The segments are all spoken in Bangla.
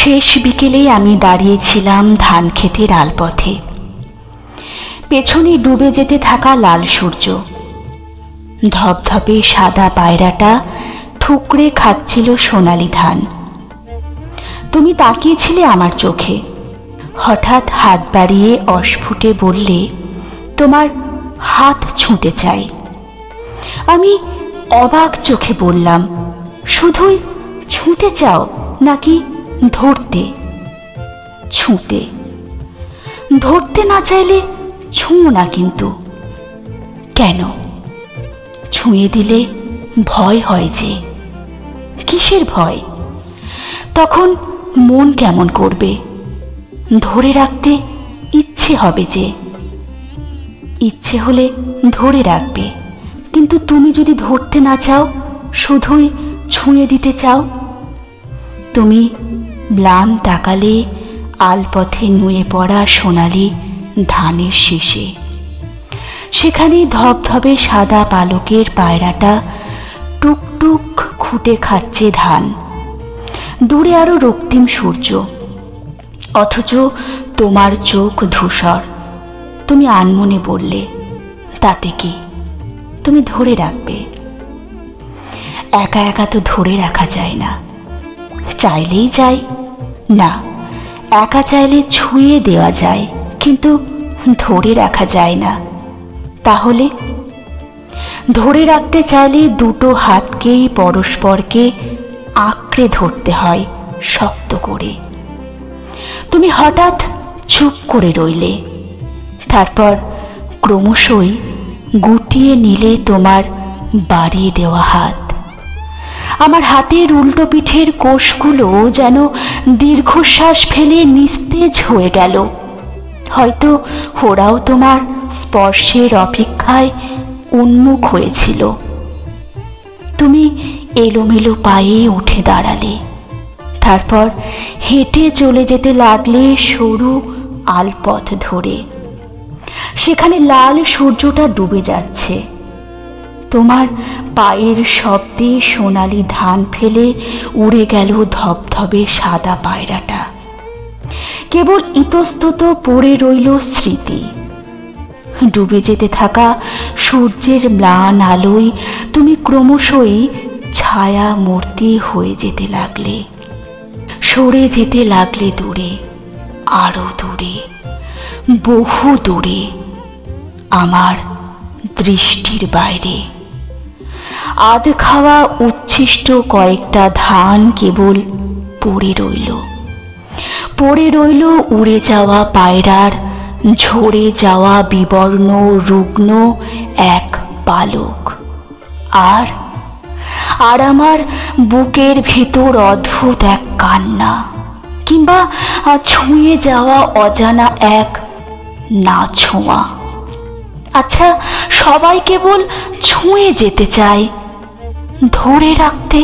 শেষ বিকেলে আমি দাঁড়িয়েছিলাম ধান ক্ষেতের আলপথে। পেছনে ডুবে যেতে থাকা লাল সূর্য, ধপধপে সাদা পায়রাটা ঠুকরে খাচ্ছিল সোনালি ধান। তুমি তাকিয়েছিলে আমার চোখে, হঠাৎ হাত বাড়িয়ে অস্ফুটে বললে, তোমার হাত ছুঁতে চাই। আমি অবাক চোখে বললাম, শুধুই ছুঁতে চাও নাকি ধরতে? ছুঁতে। ধরতে না চাইলে ছুঁও না কিন্তু। কেন? ছুঁয়ে দিলে ভয় হয় যে। কিসের ভয়? তখন মন কেমন করবে, ধরে রাখতে ইচ্ছে হবে যে। ইচ্ছে হলে ধরে রাখবে, কিন্তু তুমি যদি ধরতে না চাও, শুধুই ছুঁয়ে দিতে চাও। তুমি ম্লান তাকালে আলপথে নুয়ে পড়া সোনালি ধানের শীষে। সেখানে ধবধবে সাদা পালকের পায়রাটা টুকটুক খুঁটে খাচ্ছে ধান। দূরে আরো রক্তিম সূর্য, অথচ তোমার চোখ ধূসর। তুমি আনমনে বললে, তাতে কি, তুমি ধরে রাখবে। একা একা তো ধরে রাখা যায় না, চাইলেই যায় না। একা চাইলে ছুঁয়ে দেওয়া যায়, কিন্তু ধরে রাখা যায় না। তাহলে ধরে রাখতে চাইলে দুটো হাতকেই পরস্পরকে আঁকড়ে ধরতে হয় শক্ত করে। তুমি হঠাৎ চুপ করে রইলে, তারপর ক্রমশই গুটিয়ে নিলে তোমার বাড়িয়ে দেওয়া হাত। আমার হাতের উল্টো পিঠের কোষগুলো যেন দীর্ঘশ্বাস ফেলে নিস্তেজ হয়ে গেল। হয়তো ওরাও তোমার স্পর্শের অপেক্ষায় উন্মুখ হয়েছিল। তুমি এলোমেলো পায়ে উঠে দাঁড়ালে, তারপর হেঁটে চলে যেতে লাগলে সরু আলপথ ধরে। সেখানে লাল সূর্যটা ডুবে যাচ্ছে। তোমার পায়ের শব্দে সোনালি ধান ফেলে উড়ে গেল ধবধবে সাদা পায়রাটা। কেবল ইতস্তত পড়ে রইল স্মৃতি। ডুবে যেতে থাকা সূর্যের ম্লান আলোয় তুমি ক্রমশই ছায়া মূর্তি হয়ে যেতে লাগলে, সরে যেতে লাগলে দূরে, আরো দূরে, বহু দূরে, আমার দৃষ্টির বাইরে। আধ খাওয়া উচ্ছিষ্ট কয়েকটা ধান কেবল পড়ে রইল উড়ে যাওয়া পায়রার ঝরে যাওয়া বিবর্ণ রুগ্ন এক পালক। আর আমার বুকের ভেতর অদ্ভুত এক কান্না, কিংবা ছুঁয়ে যাওয়া অজানা এক না ছোঁয়া। আচ্ছা, সবাই কেবল ছুঁয়ে যেতে চায়, ধরে রাখতে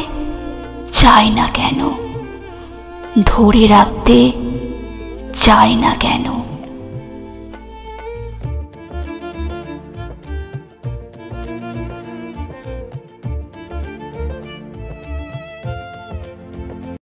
চায় না কেন? ধরে রাখতে চায় না কেন?